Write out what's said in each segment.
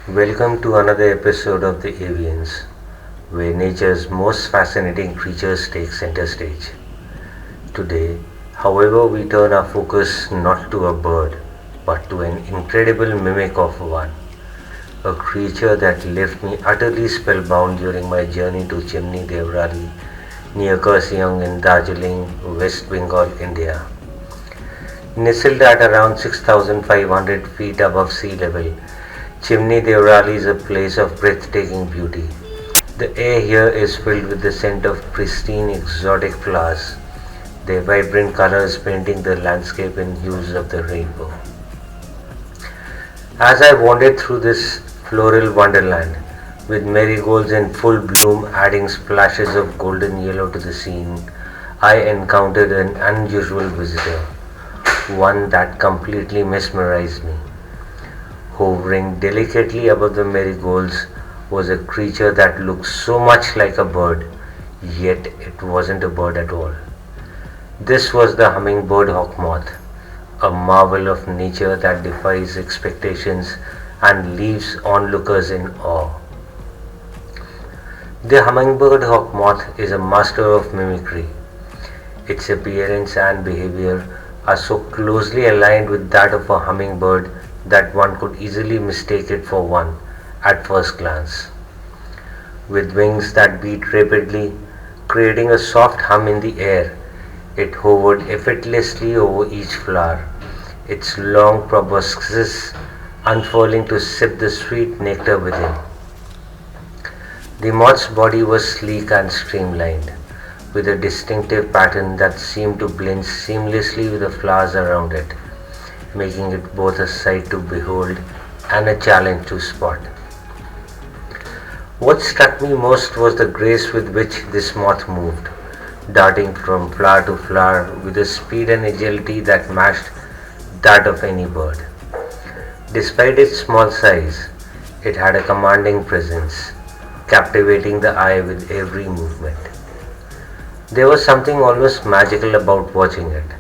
Welcome to another episode of The Avians, where nature's most fascinating creatures take center stage. Today, however, we turn our focus not to a bird, but to an incredible mimic of one, a creature that left me utterly spellbound during my journey to Chimney Deorali near Kurseong in Darjeeling, West Bengal, India. Nestled at around 6,500 feet above sea level, Chimney Deorali is a place of breathtaking beauty. The air here is filled with the scent of pristine exotic flowers, their vibrant colors painting the landscape in hues of the rainbow. As I wandered through this floral wonderland, with marigolds in full bloom adding splashes of golden yellow to the scene, I encountered an unusual visitor, one that completely mesmerized me. Hovering delicately above the marigolds was a creature that looked so much like a bird, yet it wasn't a bird at all. This was the Hummingbird Hawk-Moth, a marvel of nature that defies expectations and leaves onlookers in awe. The Hummingbird Hawk-Moth is a master of mimicry. Its appearance and behavior are so closely aligned with that of a hummingbird that one could easily mistake it for one at first glance. With wings that beat rapidly, creating a soft hum in the air, it hovered effortlessly over each flower, its long proboscis unfurling to sip the sweet nectar within. The moth's body was sleek and streamlined, with a distinctive pattern that seemed to blend seamlessly with the flowers around it, making it both a sight to behold and a challenge to spot. What struck me most was the grace with which this moth moved, darting from flower to flower with a speed and agility that matched that of any bird. Despite its small size, it had a commanding presence, captivating the eye with every movement. There was something almost magical about watching it,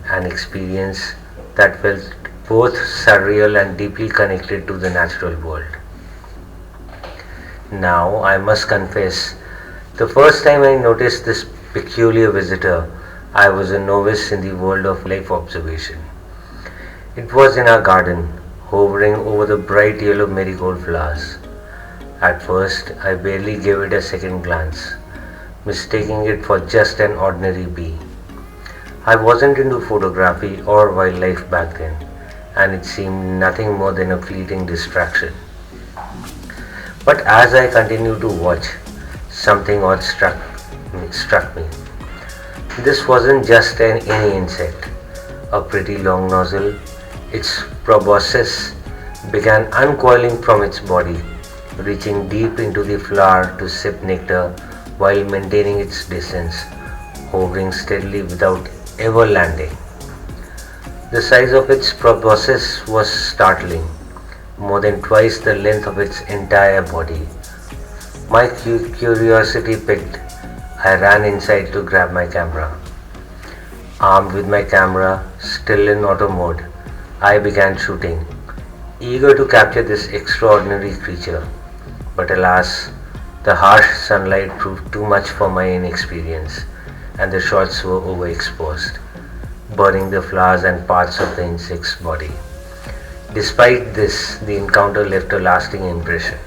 an experience that felt both surreal and deeply connected to the natural world. Now, I must confess, the first time I noticed this peculiar visitor, I was a novice in the world of life observation. It was in our garden, hovering over the bright yellow marigold flowers. At first, I barely gave it a second glance, mistaking it for just an ordinary bee. I wasn't into photography or wildlife back then, and it seemed nothing more than a fleeting distraction. But as I continued to watch, something odd struck me. This wasn't just any insect. A pretty long nozzle, its proboscis began uncoiling from its body, reaching deep into the flower to sip nectar while maintaining its distance, hovering steadily without ever landing. The size of its proboscis was startling, more than twice the length of its entire body. My curiosity piqued. I ran inside to grab my camera. Armed with my camera, still in auto mode, I began shooting, eager to capture this extraordinary creature. But alas, the harsh sunlight proved too much for my inexperience, and the shots were overexposed, burning the flowers and parts of the insect's body. Despite this, the encounter left a lasting impression.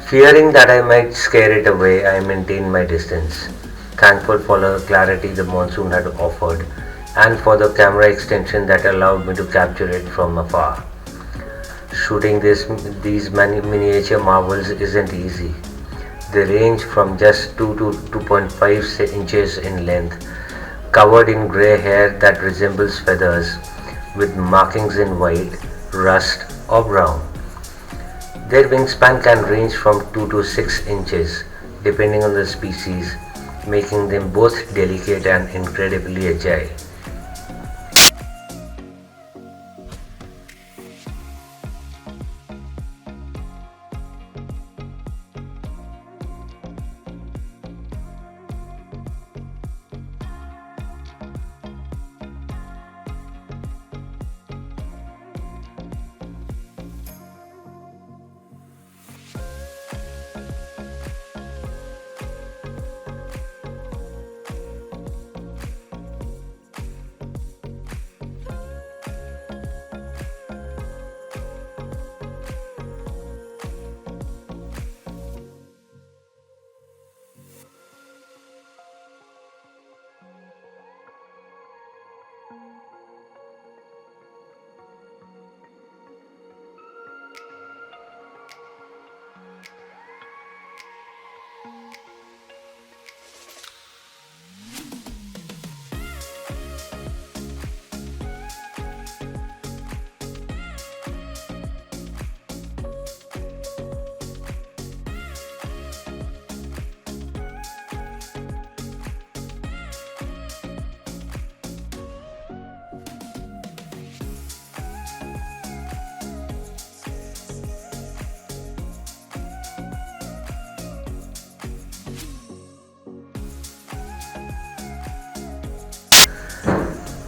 Fearing that I might scare it away, I maintained my distance, thankful for the clarity the monsoon had offered and for the camera extension that allowed me to capture it from afar. Shooting these miniature marvels isn't easy. They range from just 2 to 2.5 inches in length, covered in grey hair that resembles feathers, with markings in white, rust, or brown. Their wingspan can range from 2 to 6 inches, depending on the species, making them both delicate and incredibly agile.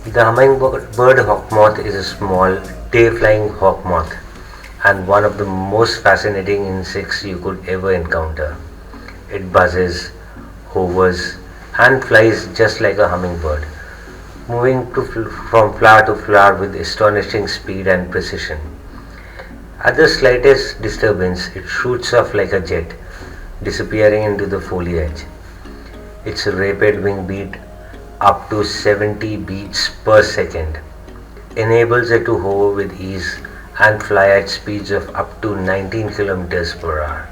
The hummingbird hawk-moth is a small, day-flying hawk-moth and one of the most fascinating insects you could ever encounter. It buzzes, hovers, and flies just like a hummingbird, moving from flower to flower with astonishing speed and precision. At the slightest disturbance, it shoots off like a jet, disappearing into the foliage. Its rapid wing beat, up to 70 beats per second, enables it to hover with ease and fly at speeds of up to 19 kilometers per hour.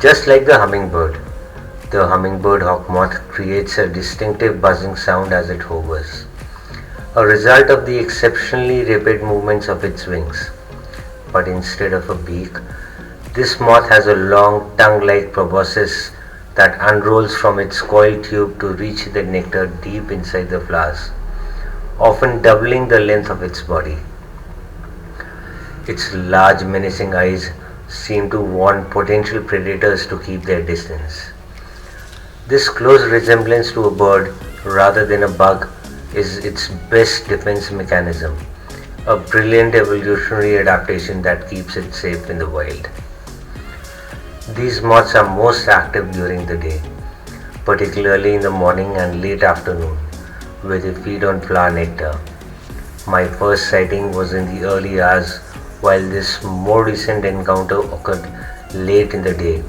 Just like the hummingbird hawk-moth creates a distinctive buzzing sound as it hovers, a result of the exceptionally rapid movements of its wings. But instead of a beak, this moth has a long tongue-like proboscis that unrolls from its coiled tube to reach the nectar deep inside the flowers, often doubling the length of its body. Its large menacing eyes seem to warn potential predators to keep their distance. This close resemblance to a bird rather than a bug is its best defense mechanism, a brilliant evolutionary adaptation that keeps it safe in the wild. These moths are most active during the day, particularly in the morning and late afternoon, where they feed on flower nectar. My first sighting was in the early hours, while this more recent encounter occurred late in the day,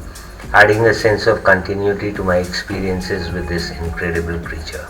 adding a sense of continuity to my experiences with this incredible creature.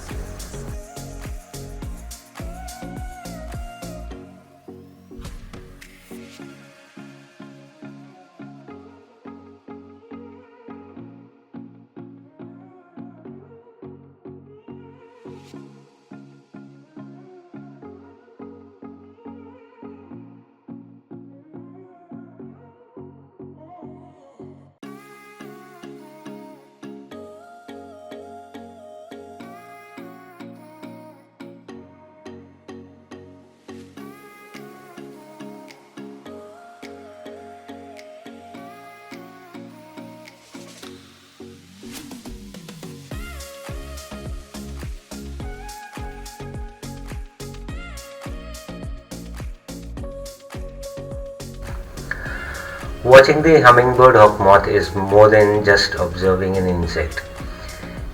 Watching the hummingbird hawk-moth is more than just observing an insect.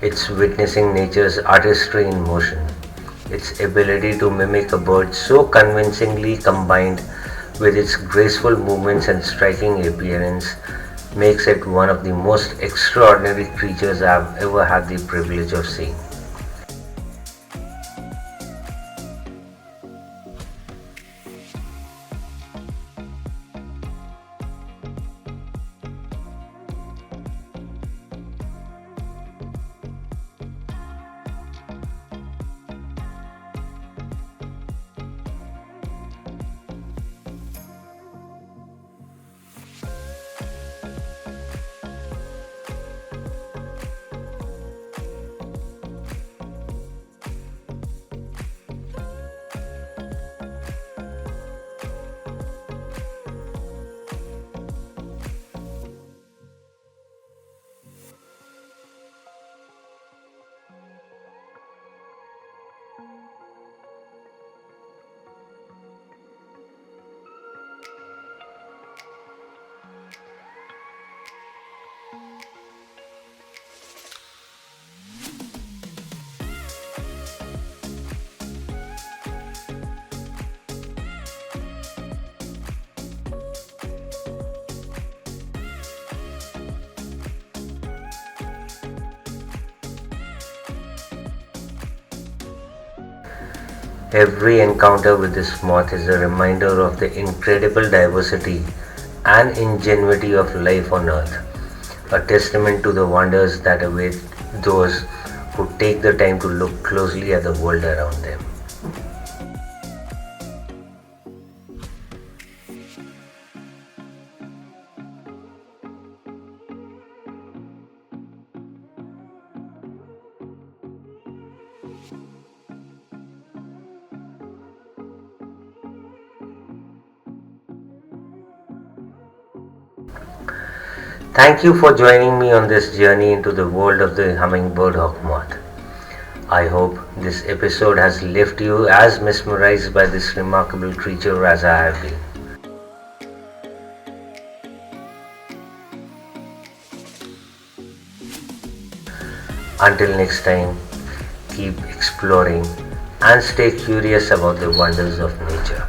It's witnessing nature's artistry in motion. Its ability to mimic a bird so convincingly combined with its graceful movements and striking appearance makes it one of the most extraordinary creatures I've ever had the privilege of seeing. Every encounter with this moth is a reminder of the incredible diversity and ingenuity of life on Earth, a testament to the wonders that await those who take the time to look closely at the world around them. Thank you for joining me on this journey into the world of the hummingbird hawk-moth. I hope this episode has left you as mesmerized by this remarkable creature as I have been. Until next time, keep exploring and stay curious about the wonders of nature.